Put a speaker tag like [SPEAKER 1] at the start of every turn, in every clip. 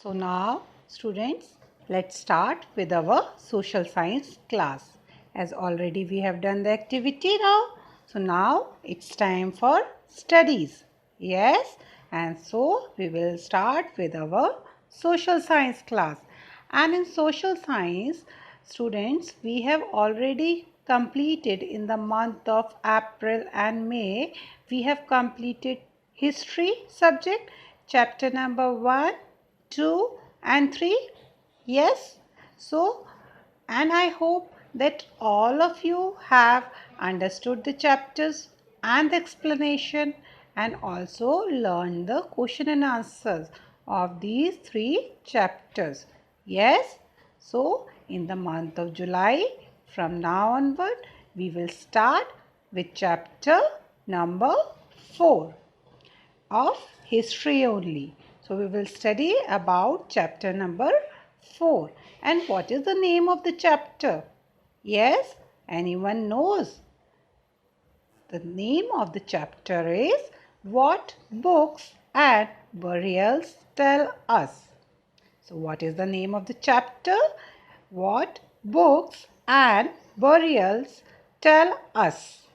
[SPEAKER 1] So now students, let's start with our social science class. As already we have done the activity now. So now it's time for studies. Yes, and so we will start with our social science class. And in social science, students, we have already completed in the month of April and May, we have completed history subject, chapter number 1, 2 and 3. Yes. So, and I hope that all of you have understood the chapters and the explanation and also learned the question and answers of these 3 chapters. Yes. So, in the month of July, from now onward, we will start with chapter number 4 of history only. So we will study about chapter number 4. And what is the name of the chapter? Yes, anyone knows? The name of the chapter is What Books and Burials Tell Us. So what is the name of the chapter? What Books and Burials Tell Us.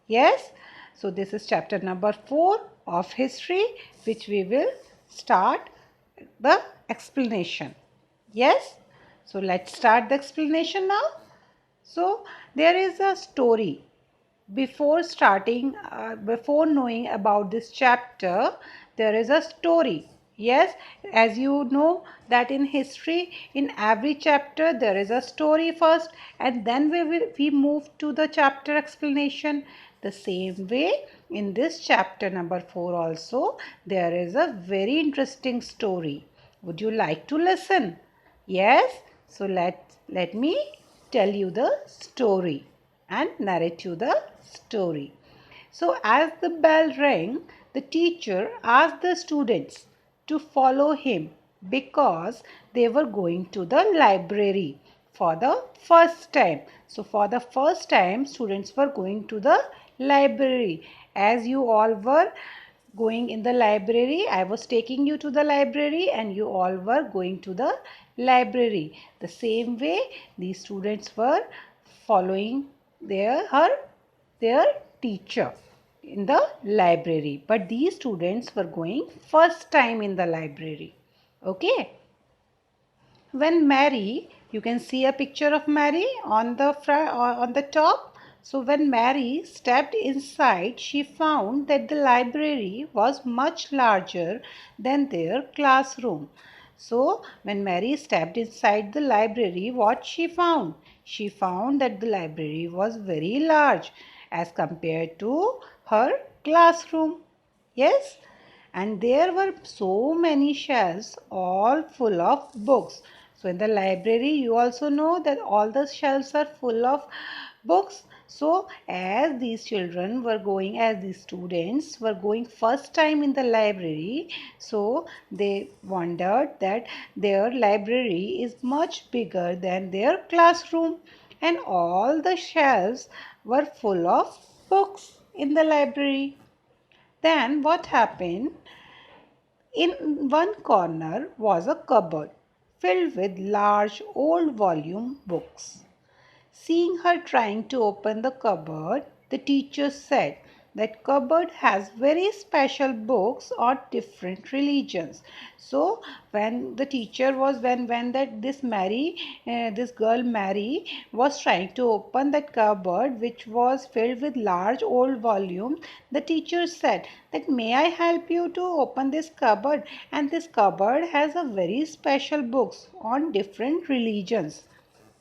[SPEAKER 1] Yes, so this is chapter number 4 of history, which we will start the explanation. Yes, so let's start the explanation now. So there is a story. Before knowing about this chapter, there is a story. Yes, as you know that in history, in every chapter there is a story first, and then we move to the chapter explanation. The same way in this chapter number 4 also there is a very interesting story. Would you like to listen? Yes, so let me tell you the story and narrate you the story. So as the bell rang, the teacher asked the students to follow him because they were going to the library for the first time. So for the first time, students were going to the library. As you all were going in the library, I was taking you to the library and you all were going to the library. The same way these students were following their teacher in the library, but these students were going first time in the library. Okay, when Mary, you can see a picture of Mary on the on the top. So when Mary stepped inside, she found that the library was much larger than their classroom. So when Mary stepped inside the library, what she found? She found that the library was very large as compared to her classroom. Yes, and there were so many shelves all full of books. So in the library you also know that all the shelves are full of books. So as these students were going first time in the library, so they wondered that their library is much bigger than their classroom, and all the shelves were full of books in the library. Then what happened? In one corner was a cupboard filled with large old volume books. Seeing her trying to open the cupboard, the teacher said that cupboard has very special books on different religions. So when the teacher was when that this girl Mary was trying to open that cupboard which was filled with large old volumes, the teacher said that may I help you to open this cupboard, and this cupboard has a very special books on different religions.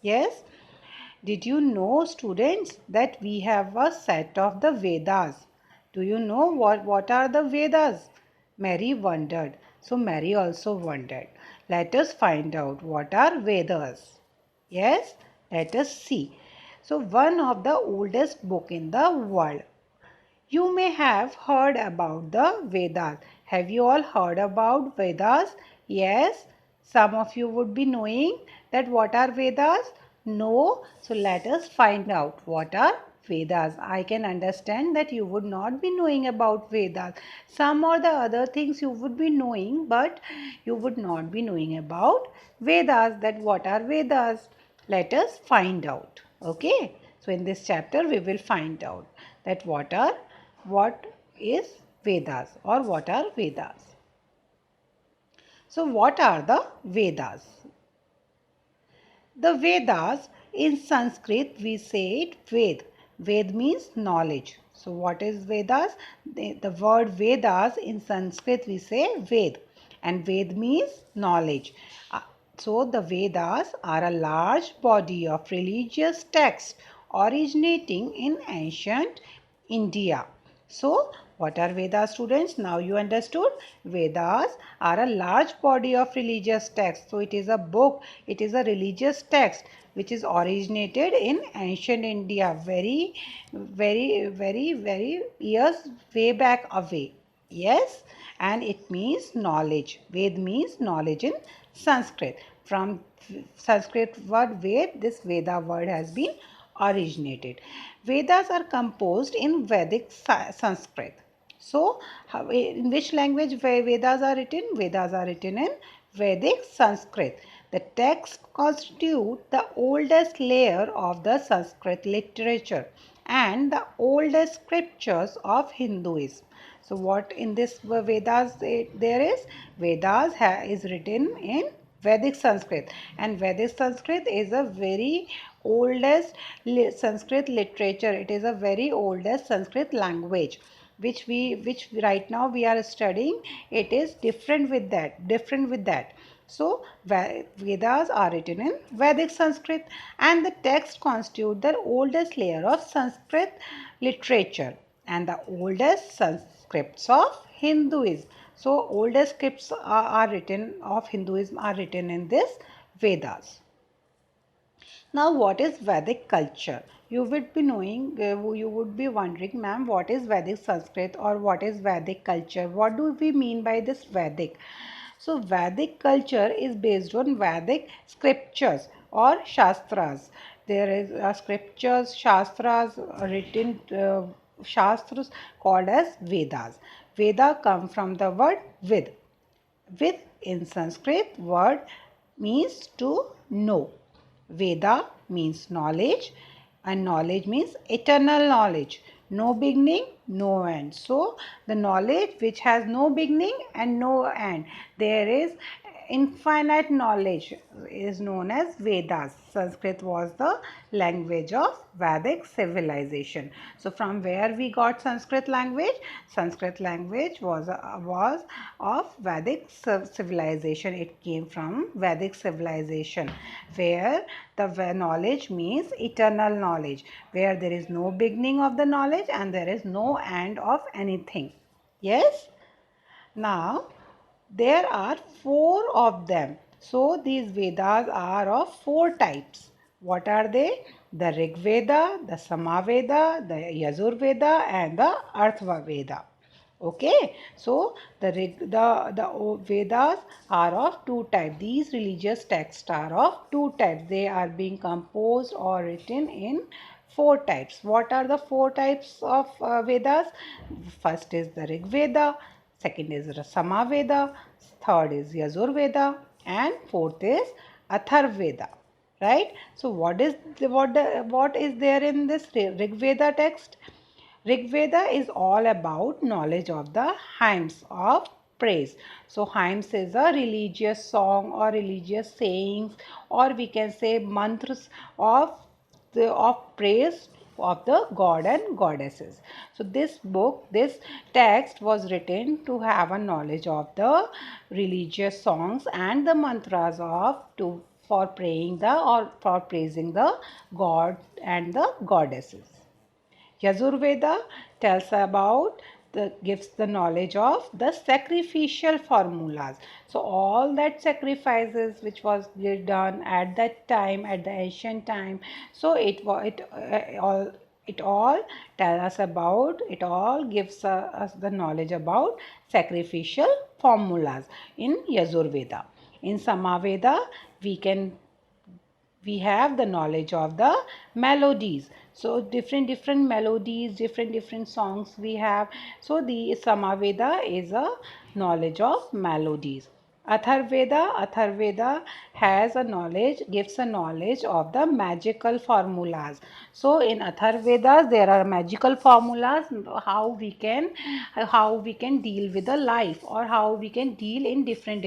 [SPEAKER 1] Yes. Did you know, students, that we have a set of the Vedas? Do you know what are the Vedas? Mary wondered. So Mary also wondered. Let us find out what are Vedas. Yes, let us see. So one of the oldest book in the world. You may have heard about the Vedas. Have you all heard about Vedas? Yes, some of you would be knowing that what are Vedas? No, so let us find out what are Vedas. I can understand that you would not be knowing about Vedas. Some or the other things you would be knowing, but you would not be knowing about Vedas. That what are Vedas? Let us find out. Okay. So in this chapter we will find out that what is Vedas or what are Vedas. So what are the Vedas? The Vedas, in Sanskrit we say it Ved. Ved means knowledge. So what is Vedas? The word Vedas in Sanskrit we say Ved, and Ved means knowledge. So the Vedas are a large body of religious texts originating in ancient India. So, what are Vedas, students? Now you understood. Vedas are a large body of religious text. So, it is a book, it is a religious text which is originated in ancient India, very years way back away. Yes, and it means knowledge. Ved means knowledge in Sanskrit. From Sanskrit word Ved, this Veda word has been originated. Vedas are composed in Vedic Sanskrit. So, in which language Vedas are written? Vedas are written in Vedic Sanskrit. The text constitute the oldest layer of the Sanskrit literature and the oldest scriptures of Hinduism. So, what in this Vedas there is? Vedas is written in Vedic Sanskrit, and Vedic Sanskrit is a very oldest Sanskrit literature. It is a very oldest Sanskrit language which right now we are studying. It is different with that. So Vedas are written in Vedic Sanskrit, and the text constitute the oldest layer of Sanskrit literature and the oldest scripts of Hinduism. So oldest scripts are written of Hinduism are written in this Vedas. Now, what is Vedic culture? You would be knowing, you would be wondering, ma'am, what is Vedic Sanskrit or what is Vedic culture? What do we mean by this Vedic? So, Vedic culture is based on Vedic scriptures or Shastras. There is scriptures, Shastras written, Shastras called as Vedas. Veda come from the word Vid. Vid in Sanskrit word means to know. Veda means knowledge, and knowledge means eternal knowledge. No beginning, no end. So, the knowledge which has no beginning and no end. There is infinite knowledge is known as Vedas. Sanskrit was the language of Vedic civilization. So from where we got Sanskrit language? Sanskrit language was of Vedic civilization. It came from Vedic civilization, where the knowledge means eternal knowledge, where there is no beginning of the knowledge and there is no end of anything. Yes? Now, there are 4 of them. So, these Vedas are of 4 types. What are they? The Rig Veda, the Samaveda, the Yajur Veda and the Arthva Veda. Okay, so the Vedas are of 2 types. These religious texts are of 2 types. They are being composed or written in 4 types. What are the 4 types of Vedas? First is the Rig Veda, second is the Samaveda, third is Yajur Veda, and fourth is Atharvaveda. Right? So what is there in this Rig Veda text? Rig Veda is all about knowledge of the hymns of praise. So hymns is a religious song or religious sayings, or we can say mantras of praise of the god and goddesses. So this book, this text was written to have a knowledge of the religious songs and the mantras of for praying the or for praising the god and the goddesses. Yajurveda tells about gives the knowledge of the sacrificial formulas. So all that sacrifices which was done at that time, at the ancient time, so it all tell us about, it all gives us the knowledge about sacrificial formulas in Yajurveda. In Samaveda we can we have the knowledge of the melodies. So different melodies, different songs we have. So the Samaveda is a knowledge of melodies. Atharveda has a knowledge, gives a knowledge of the magical formulas. So in Atharvedas there are magical formulas, how we can deal with the life, or how we can deal in different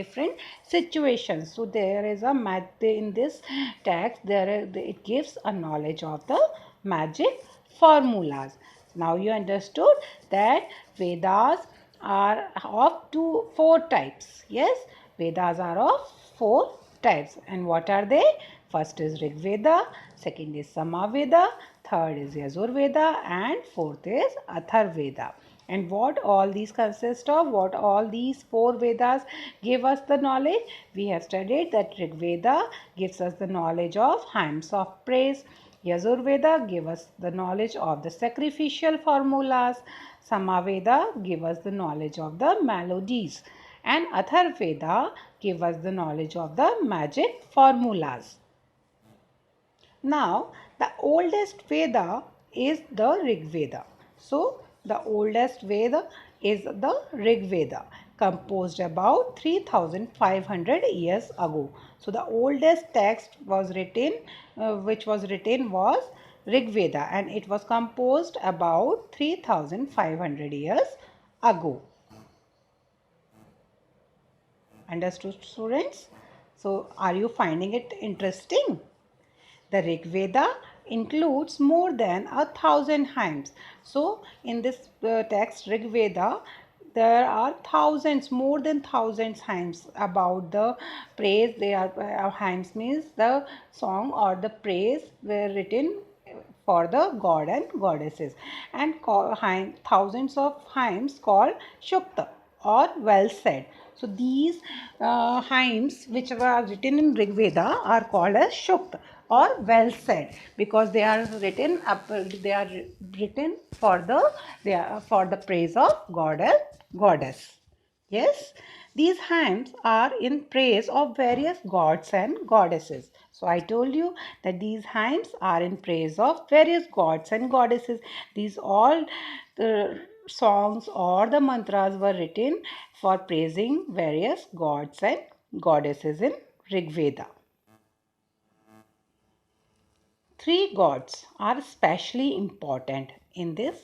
[SPEAKER 1] situations. So there is a in this text it gives a knowledge of the magic formulas. Now you understood that Vedas are of four types. Yes, Vedas are of four types. And what are they? First is Rig Veda, second is Samaveda, third is Yajurveda, and fourth is Atharveda. And what all these consist of, what all these four Vedas give us the knowledge? We have studied that Rig Veda gives us the knowledge of hymns of praise. Yajurveda give us the knowledge of the sacrificial formulas. Samaveda give us the knowledge of the melodies. And Atharveda give us the knowledge of the magic formulas. Now, the oldest Veda is the Rig Veda. So, the oldest Veda is the Rig Veda, composed about 3500 years ago. So, the oldest text was written, which was written was Rig Veda, and it was composed about 3500 years ago. Understood, students? So, are you finding it interesting? The Rig Veda includes more than 1,000 hymns. So, in this text, Rig Veda, there are thousands, more than thousands hymns about the praise. They are hymns means the song or the praise were written for the god and goddesses, and thousands of hymns called Shukta or well said. So these hymns which were written in Rig Veda are called as Shukta or well said, because they are written for the praise of god and goddess. Yes, these hymns are in praise of various gods and goddesses. So I told you that these hymns are in praise of various gods and goddesses. These all the songs or the mantras were written for praising various gods and goddesses in Rig Veda. Three gods are especially important in this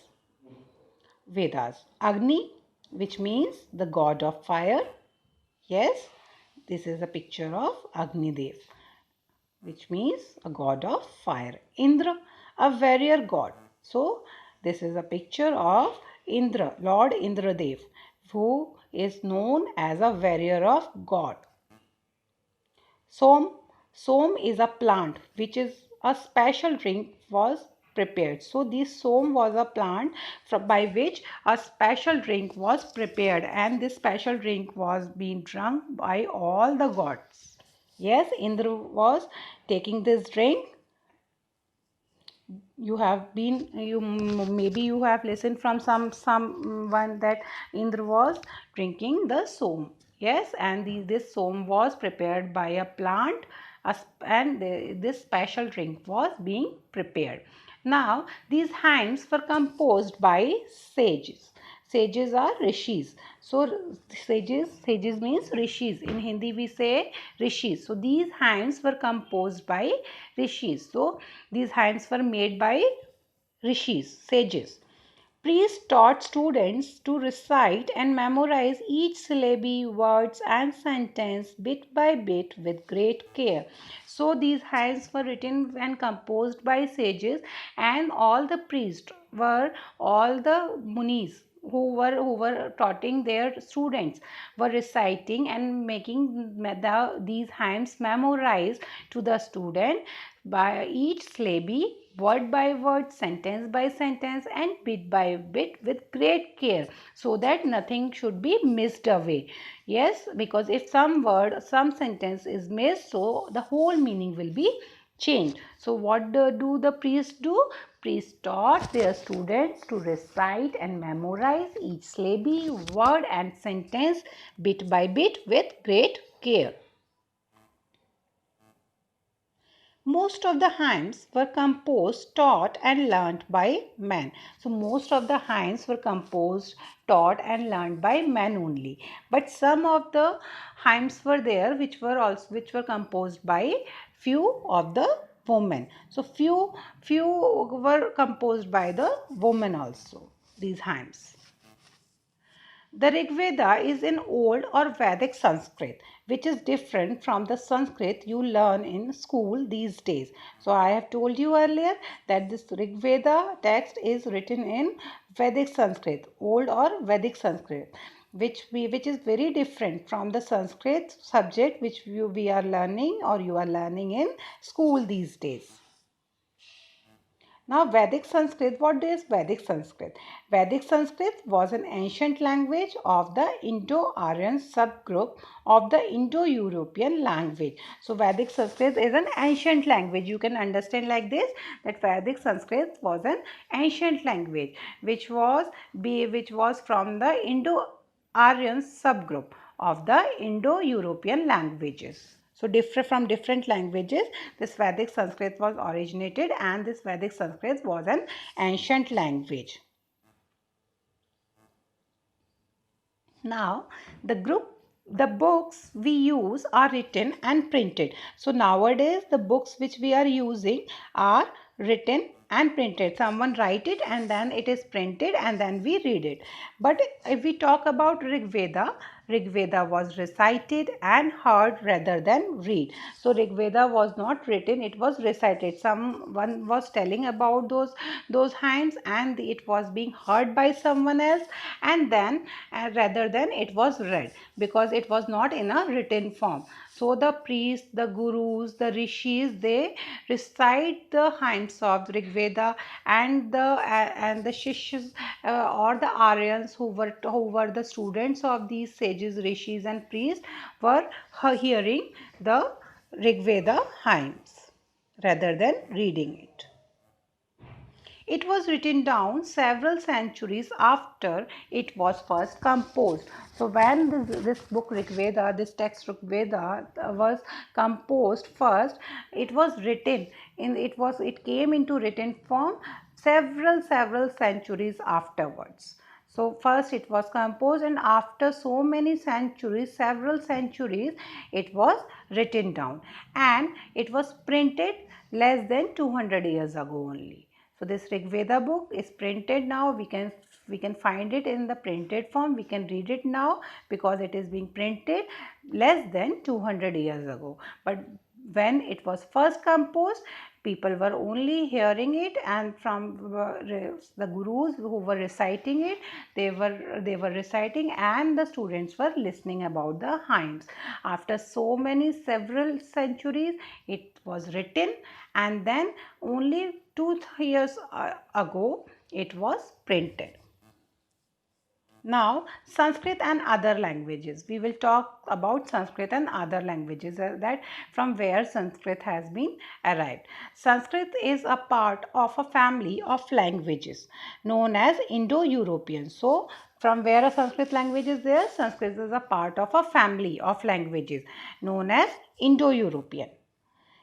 [SPEAKER 1] Vedas. Agni, which means the god of fire. Yes, this is a picture of Agni Dev, which means a god of fire. Indra, a warrior god. So, this is a picture of Indra, Lord Indradev, who is known as a warrior of God. Som is a plant which is a special drink was prepared. So this som was a plant by which a special drink was prepared, and this special drink was being drunk by all the gods. Yes, Indra was taking this drink. You have been, maybe you have listened from someone that Indra was drinking the som. Yes, and this som was prepared by a plant, and this special drink was being prepared. Now these hymns were composed by sages. Sages are rishis. So sages means rishis. In Hindi we say rishis. So these hymns were composed by rishis. So these hymns were made by rishis, sages. Priests taught students to recite and memorize each syllable, words and sentence bit by bit with great care. So these hymns were written and composed by sages, and all the priests were, all the munis who were taughting their students were reciting and making these hymns memorized to the student by each syllable, word by word, sentence by sentence, and bit by bit with great care, so that nothing should be missed away. Yes, because if some word, some sentence is missed, so the whole meaning will be changed. So what do the priests do? Priests taught their students to recite and memorize each syllable, word and sentence bit by bit with great care. Most of the hymns were composed, taught and learnt by men. So most of the hymns were composed, taught and learnt by men only. But some of the hymns were there which were composed by few of the women. So few were composed by the women also, these hymns. The Rig Veda is in old or Vedic Sanskrit, which is different from the Sanskrit you learn in school these days. So I have told you earlier that this Rig Veda text is written in Vedic Sanskrit, old or Vedic Sanskrit, which is very different from the Sanskrit subject which we are learning or you are learning in school these days. Now, Vedic Sanskrit, what is Vedic Sanskrit? Vedic Sanskrit was an ancient language of the Indo-Aryan subgroup of the Indo-European language. So, Vedic Sanskrit is an ancient language. You can understand like this, that Vedic Sanskrit was an ancient language which was from the Indo-Aryan subgroup of the Indo-European languages. So from different languages, this Vedic Sanskrit was originated, and this Vedic Sanskrit was an ancient language. Now, the books we use are written and printed. So nowadays, the books which we are using are written and printed. Someone write it and then it is printed and then we read it. But if we talk about Rig Veda was recited and heard rather than read. So Rig Veda was not written, it was recited. Someone was telling about those hymns and it was being heard by someone else, and then rather than it was read, because it was not in a written form. So the priests, the gurus, the rishis, they recite the hymns of Rig Veda, and the shishyas or the Aryans who were the students of these sages, rishis and priests were hearing the Rig Veda hymns rather than reading it. It was written down several centuries after it was first composed. So when this book Rig Veda, this text Rig Veda was composed first, it was written it came into written form several centuries afterwards. So first it was composed, and after so many centuries, several centuries, it was written down, and it was printed less than 200 years ago only. So this Rig Veda book is printed now. We can find it in the printed form. We can read it now because it is being printed less than 200 years ago. But when it was first composed, people were only hearing it, and from the gurus who were reciting it, they were reciting, and the students were listening about the hymns. After so many several centuries, it was written, and then only 2 years ago it was printed. Now, Sanskrit and other languages. We will talk about Sanskrit and other languages, that from where Sanskrit has been arrived. Sanskrit is a part of a family of languages known as Indo-European. So, from where a Sanskrit language is there? Sanskrit is a part of a family of languages known as Indo-European.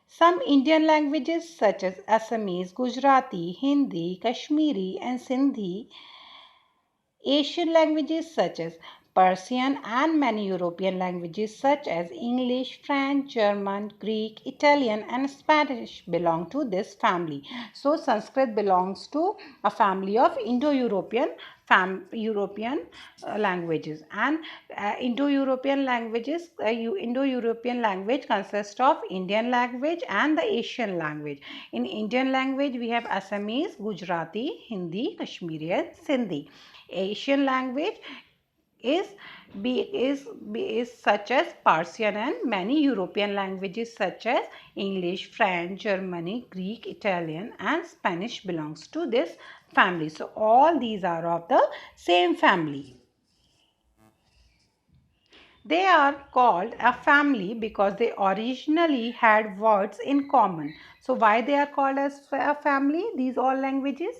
[SPEAKER 1] Some Indian languages such as Assamese, Gujarati, Hindi, Kashmiri and Sindhi, Asian languages such as Persian, and many European languages such as English, French, German, Greek, Italian and Spanish belong to this family. So Sanskrit belongs to a family of Indo-European languages, and Indo-European languages, Indo-European language consists of Indian language and the Asian language. In Indian language we have Assamese, Gujarati, Hindi, Kashmiri and Sindhi. Asian language is such as Persian, and many European languages such as English, French, Germany, Greek, Italian and Spanish belongs to this family. So all these are of the same family. They are called a family because they originally had words in common. So why they are called as a family? These all languages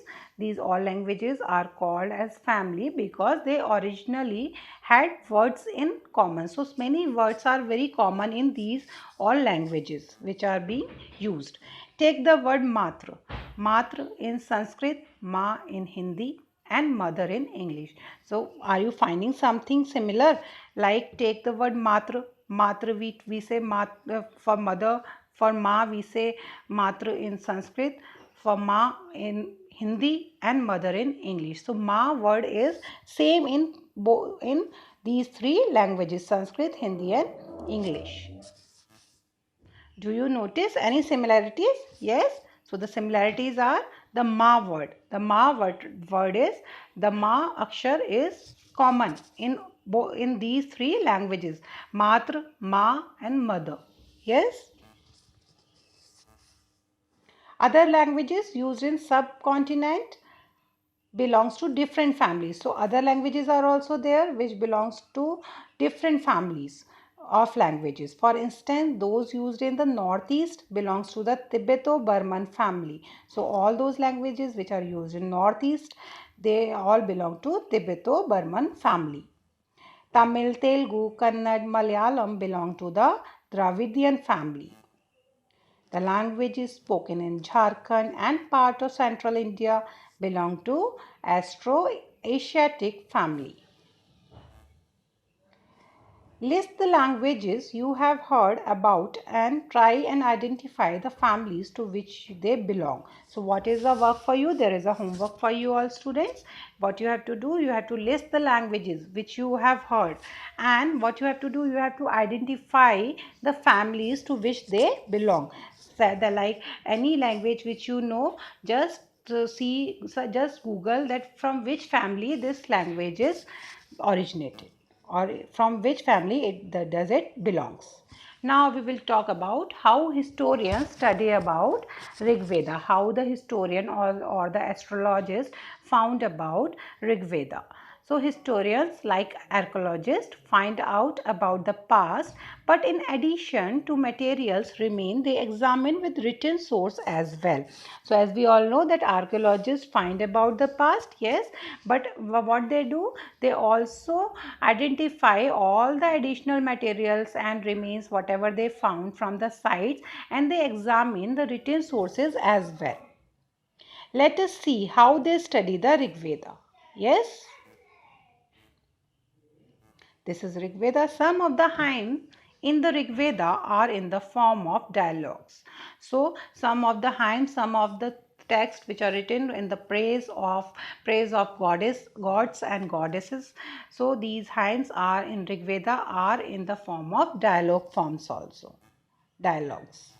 [SPEAKER 1] are called as family because they originally had words in common. So many words are very common in these all languages which are being used. Take the word matra. Matra in Sanskrit, ma in Hindi, and mother in English. So are you finding something similar? Like take the word matra. Matra we say for mother. For ma we say matra in Sanskrit. For ma in Hindi and mother in English. So ma word is same in these three languages, Sanskrit, Hindi and English. Do you notice any similarities? Yes. So the similarities are the ma word. The ma word is the ma akshar is common in these three languages. Matra, ma and mother. Yes. Other languages used in subcontinent belongs to different families. So other languages are also there which belongs to different families of languages. For instance, those used in the northeast belongs to the Tibeto-Burman family. So all those languages which are used in northeast, they all belong to Tibeto-Burman family. Tamil, Telugu, Kannada, Malayalam belong to the Dravidian family. The languages spoken in Jharkhand and part of central India belong to Austroasiatic family. List the languages you have heard about and try and identify the families to which they belong. So what is the work for you? There is a homework for you all students. What you have to do, you have to list the languages which you have heard, and what you have to do, you have to identify the families to which they belong. So like any language which you know, just just Google that from which family this language is originated, or from which family does it belongs. Now we will talk about how historians study about Rig Veda, how the historian or the astrologist found about Rig Veda. So historians like archaeologists find out about the past, but in addition to materials remain, they examine with written source as well. So as we all know that archaeologists find about the past, yes, but what they do, they also identify all the additional materials and remains whatever they found from the sites, and they examine the written sources as well. Let us see how they study the Rig Veda. Yes. This is Rig Veda. Some of the hymns in the Rig Veda are in the form of dialogues. So some of the hymns, some of the texts which are written in the praise of gods and goddesses. So these hymns are in Rig Veda are in the form of dialogue forms also. Dialogues.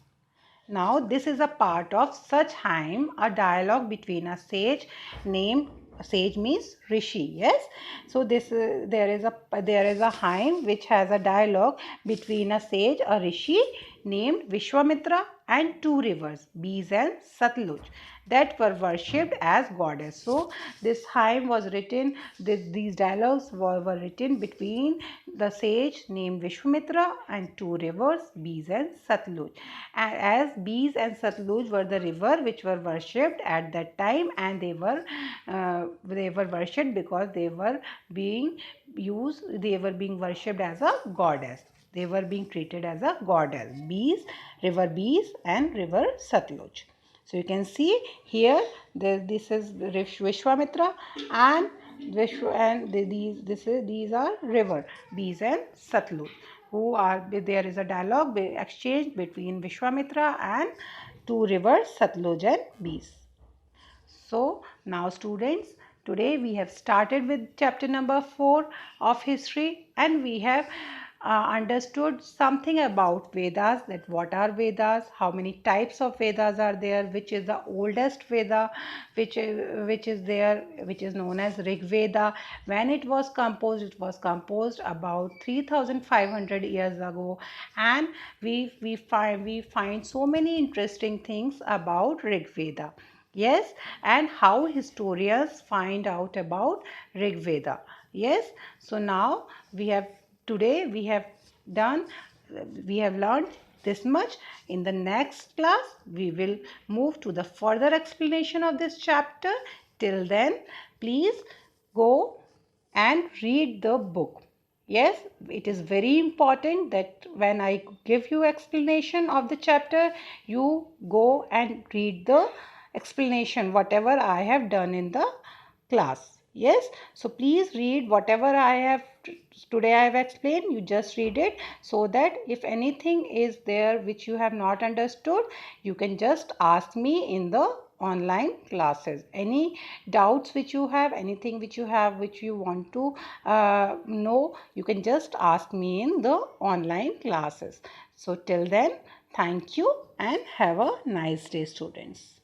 [SPEAKER 1] Now this is a part of such hymn, a dialogue between a sage named, sage means rishi, yes. So this there is a hymn which has a dialogue between a sage, a rishi named Vishwamitra, and two rivers, Bees and Satluj, that were worshipped as goddess. So this hymn was written, these dialogues were written between the sage named Vishwamitra and two rivers, Bees and Satluj. As Bees and Satluj were the river which were worshipped at that time, and they were worshipped because they were being worshipped as a goddess. They were being treated as a goddess. Bees, river Bees and river Satluj. So you can see here this is Vishwamitra and these are river Bees and Satluj, who are, there is a dialogue exchange between Vishwamitra and two rivers Satluj and Bees. So now students, today we have started with chapter number 4 of history, and we have understood something about Vedas, that what are Vedas, how many types of Vedas are there, which is the oldest Veda, which is known as Rig Veda. When it was composed about 3500 years ago, and we find so many interesting things about Rig Veda. Yes, and how historians find out about Rig Veda. Yes, so now we have today we have done, we have learned this much. In the next class, we will move to the further explanation of this chapter. Till then, please go and read the book. Yes, it is very important that when I give you explanation of the chapter, you go and read the explanation, whatever I have done in the class. Yes, so please read whatever I have today I have explained. You just read it, so that if anything is there which you have not understood, you can just ask me in the online classes. Any doubts which you have, anything which you have which you want to know, you can just ask me in the online classes. So till then, thank you and have a nice day, students.